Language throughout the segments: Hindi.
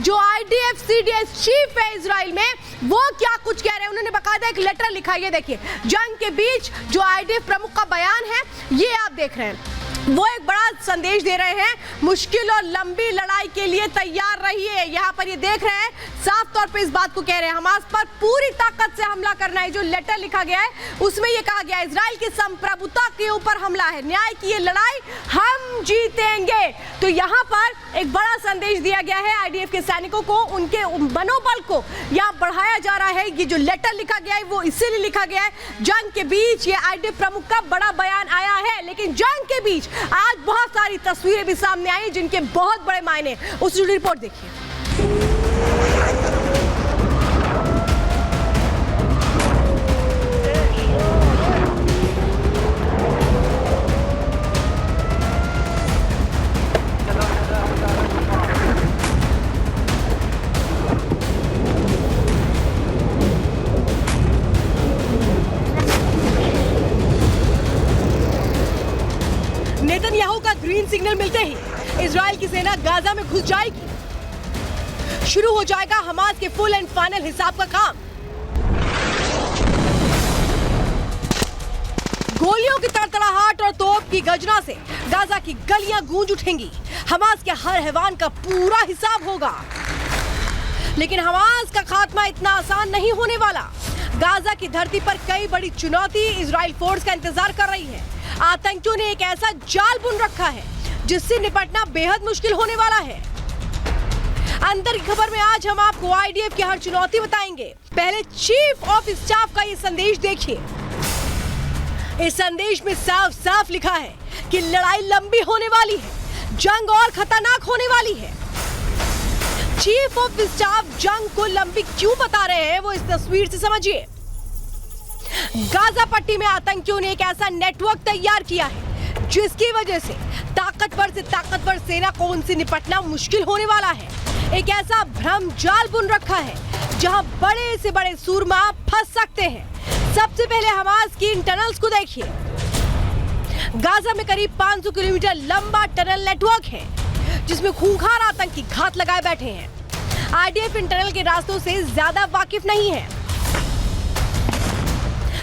जो IDF CDS चीफ है इजराइल में, वो क्या कुछ कह रहे हैं। उन्होंने बकायदा एक लेटर लिखा है, ये देखिए, जंग के बीच जो IDF प्रमुख का बयान है, ये आप देख रहे हैं। वो एक बड़ा संदेश दे रहे हैं, मुश्किल और लंबी लड़ाई के लिए तैयार रहिए। यहाँ पर ये देख रहे हैं, साफ तौर पे इस बात को कह रहे हैं, हमास पर पूरी ताकत से हमला करना है। जो लेटर लिखा गया है उसमें ये कहा गया है, इजराइल की संप्रभुता के ऊपर हमला है, न्याय की ये लड़ाई हम जीतेंगे। तो यहाँ पर एक बड़ा संदेश दिया गया है IDF के सैनिकों को, उनके मनोबल को यहाँ बढ़ाया जा रहा है। ये जो लेटर लिखा गया है वो इसीलिए लिखा गया है, जंग के बीच ये IDF प्रमुख का बड़ा बयान आया है, लेकिन जंग के बीच आज बहुत सारी तस्वीरें भी सामने आई जिनके बहुत बड़े मायने। उस रिपोर्ट देखिए। नेतन्याहू का ग्रीन सिग्नल मिलते ही इजराइल की सेना गाजा में घुस जाएगी। शुरू हो जाएगा हमास के फुल एंड फाइनल हिसाब का काम। गोलियों की तड़तड़ाहट और तोप की गर्जना से गाजा की गलियां गूंज उठेंगी। हमास के हर हैवान का पूरा हिसाब होगा, लेकिन हमास का खात्मा इतना आसान नहीं होने वाला। गाजा की धरती पर कई बड़ी चुनौती इजराइल फोर्स का इंतजार कर रही है। आतंकियों ने एक ऐसा जाल बुन रखा है जिससे निपटना बेहद मुश्किल होने वाला है। अंदर की खबर में आज हम आपको IDF की हर चुनौती बताएंगे। पहले चीफ ऑफ स्टाफ का ये संदेश देखिए। इस संदेश में साफ साफ लिखा है कि लड़ाई लंबी होने वाली है, जंग और खतरनाक होने वाली है। चीफ ऑफ स्टाफ जंग को लंबी क्यों बता रहे हैं, वो इस तस्वीर से समझिए। गाजा पट्टी में आतंकियों ने एक ऐसा नेटवर्क तैयार किया है जिसकी वजह से ताकतवर सेना को उनसे निपटना मुश्किल होने वाला है। एक ऐसा भ्रम जाल बुन रखा है जहां बड़े से बड़े सूरमा फंस सकते हैं। सबसे पहले हमास की इन टनल्स को देखिए। गाजा में करीब 500 किलोमीटर लंबा टनल नेटवर्क है जिसमें खूंखार आतंकी घात लगाए बैठे हैं। IDF इन टनल के रास्तों से ज्यादा वाकिफ नहीं है।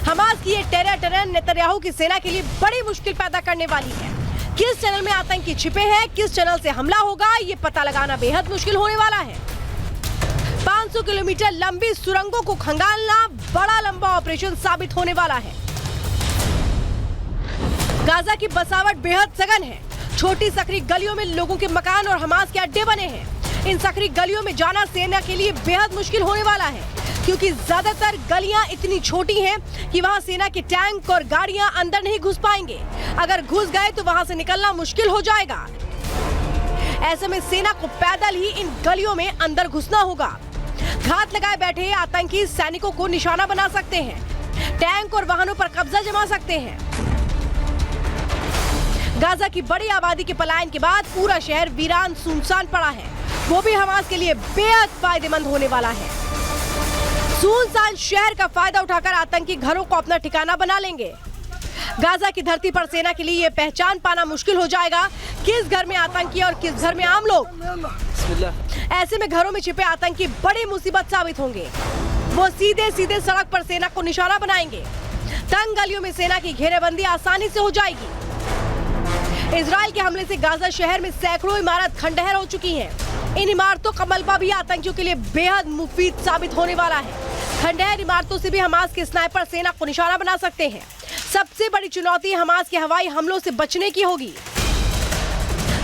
हमास की ये टेरर टनल नेतन्याहू की सेना के लिए बड़ी मुश्किल पैदा करने वाली है। किस टनल में आतंकी छिपे हैं, किस टनल से हमला होगा, ये पता लगाना बेहद मुश्किल होने वाला है। 500 किलोमीटर लंबी सुरंगों को खंगालना बड़ा लंबा ऑपरेशन साबित होने वाला है। गाजा की बसावट बेहद सघन है। छोटी सकरी गलियों में लोगों के मकान और हमास के अड्डे बने हैं। इन सकरी गलियों में जाना सेना के लिए बेहद मुश्किल होने वाला है, क्योंकि ज्यादातर गलियां इतनी छोटी हैं कि वहां सेना के टैंक और गाड़ियां अंदर नहीं घुस पाएंगे। अगर घुस गए तो वहां से निकलना मुश्किल हो जाएगा। ऐसे में सेना को पैदल ही इन गलियों में अंदर घुसना होगा। घात लगाए बैठे आतंकी सैनिकों को निशाना बना सकते हैं, टैंक और वाहनों पर कब्जा जमा सकते हैं। गाजा की बड़ी आबादी के पलायन के बाद पूरा शहर वीरान सुनसान पड़ा है। वो भी हमास के लिए बेहद फायदेमंद होने वाला है। सुनसान शहर का फायदा उठाकर आतंकी घरों को अपना ठिकाना बना लेंगे। गाजा की धरती पर सेना के लिए ये पहचान पाना मुश्किल हो जाएगा किस घर में आतंकी और किस घर में आम लोग। ऐसे में घरों में छिपे आतंकी बड़ी मुसीबत साबित होंगे। वो सीधे सीधे सड़क पर सेना को निशाना बनाएंगे। तंग गलियों में सेना की घेरेबंदी आसानी से हो जाएगी। इजराइल के हमले से गाजा शहर में सैकड़ों इमारत खंडहर हो चुकी हैं। इन इमारतों का मलबा भी आतंकियों के लिए बेहद मुफीद साबित होने वाला है। खंडहर इमारतों से भी हमास के स्नाइपर सेना को निशाना बना सकते हैं। सबसे बड़ी चुनौती हमास के हवाई हमलों से बचने की होगी।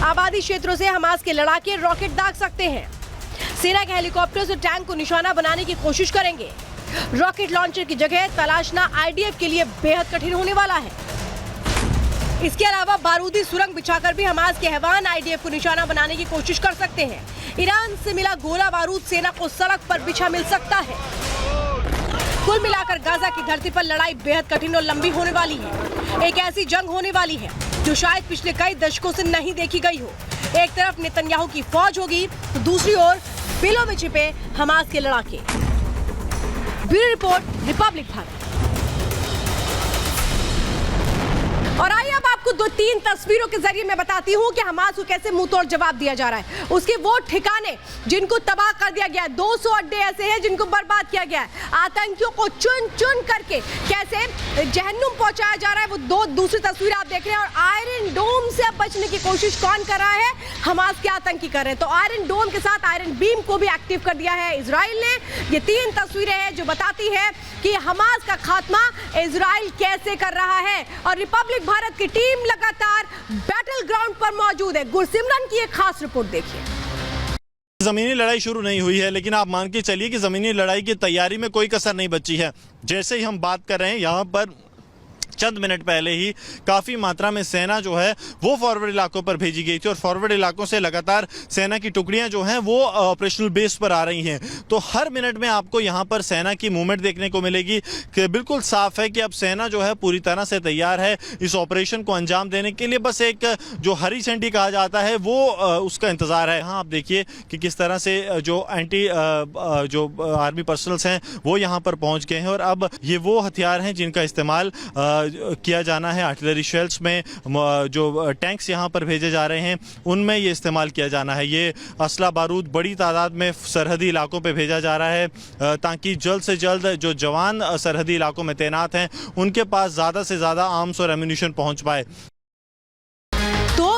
आबादी क्षेत्रों से हमास के लड़ाके रॉकेट दाग सकते हैं। सेना के हेलीकॉप्टर से टैंक को निशाना बनाने की कोशिश करेंगे। रॉकेट लॉन्चर की जगह तलाशना IDF के लिए बेहद कठिन होने वाला है। इसके अलावा बारूदी सुरंग बिछाकर भी हमास के हैवान IDF को निशाना बनाने की कोशिश कर सकते हैं। ईरान से मिला गोला बारूद सेना को सड़क पर बिछा मिल सकता है। कुल मिलाकर गाजा की धरती पर लड़ाई बेहद कठिन और लंबी होने वाली है। एक ऐसी जंग होने वाली है जो शायद पिछले कई दशकों से नहीं देखी गई हो। एक तरफ नेतन्याहू की फौज होगी तो दूसरी ओर बिलों में छिपे हमास के लड़ाके। Bureau report, Republic Bharat. और आइए अब आपको 2-3 तस्वीरों के जरिए मैं बताती हूं कि हमास को कैसे मुंह तोड़ जवाब दिया जा रहा है। उसके वो ठिकाने जिनको तबाह कर दिया गया है, 200 अड्डे ऐसे हैं जिनको बर्बाद किया गया है, आतंकियों को चुन चुन करके कैसे जहन्नुम पहुंचाया जा रहा है, वो दूसरी तस्वीर आप देख रहे हैं। और आयरन डोम से अब बचने की कोशिश कौन कर रहा है? हमास के आतंकी कर रहे हैं। तो आयरन डोम के साथ आयरन बीम को भी एक्टिव कर दिया है इजराइल ने। ये 3 तस्वीरें हैं जो बताती है कि हमास का खात्मा इजराइल कैसे कर रहा है। और रिपब्लिक भारत की टीम लगातार बैटल ग्राउंड पर मौजूद है। गुरसिमरन की एक खास रिपोर्ट देखिए। जमीनी लड़ाई शुरू नहीं हुई है, लेकिन आप मान के चलिए कि जमीनी लड़ाई की तैयारी में कोई कसर नहीं बची है। जैसे ही हम बात कर रहे हैं, यहाँ पर चंद मिनट पहले ही काफ़ी मात्रा में सेना जो है वो फॉरवर्ड इलाकों पर भेजी गई थी और फॉरवर्ड इलाकों से लगातार सेना की टुकड़ियां जो हैं वो ऑपरेशनल बेस पर आ रही हैं। तो हर मिनट में आपको यहाँ पर सेना की मूवमेंट देखने को मिलेगी कि बिल्कुल साफ है कि अब सेना जो है पूरी तरह से तैयार है इस ऑपरेशन को अंजाम देने के लिए। बस एक जो हरी झंडी कहा जाता है वो उसका इंतज़ार है। हाँ, आप देखिए कि किस तरह से जो जो आर्मी पर्सनल्स हैं वो यहाँ पर पहुँच गए हैं और अब ये वो हथियार हैं जिनका इस्तेमाल किया जाना है। आर्टिलरी शेल्स में जो टैंक्स यहाँ पर भेजे जा रहे हैं उनमें ये इस्तेमाल किया जाना है। ये असला बारूद बड़ी तादाद में सरहदी इलाकों पे भेजा जा रहा है ताकि जल्द से जल्द जो जवान सरहदी इलाकों में तैनात हैं उनके पास ज़्यादा से ज़्यादा आर्म्स और एम्यूनिशन पहुँच पाए।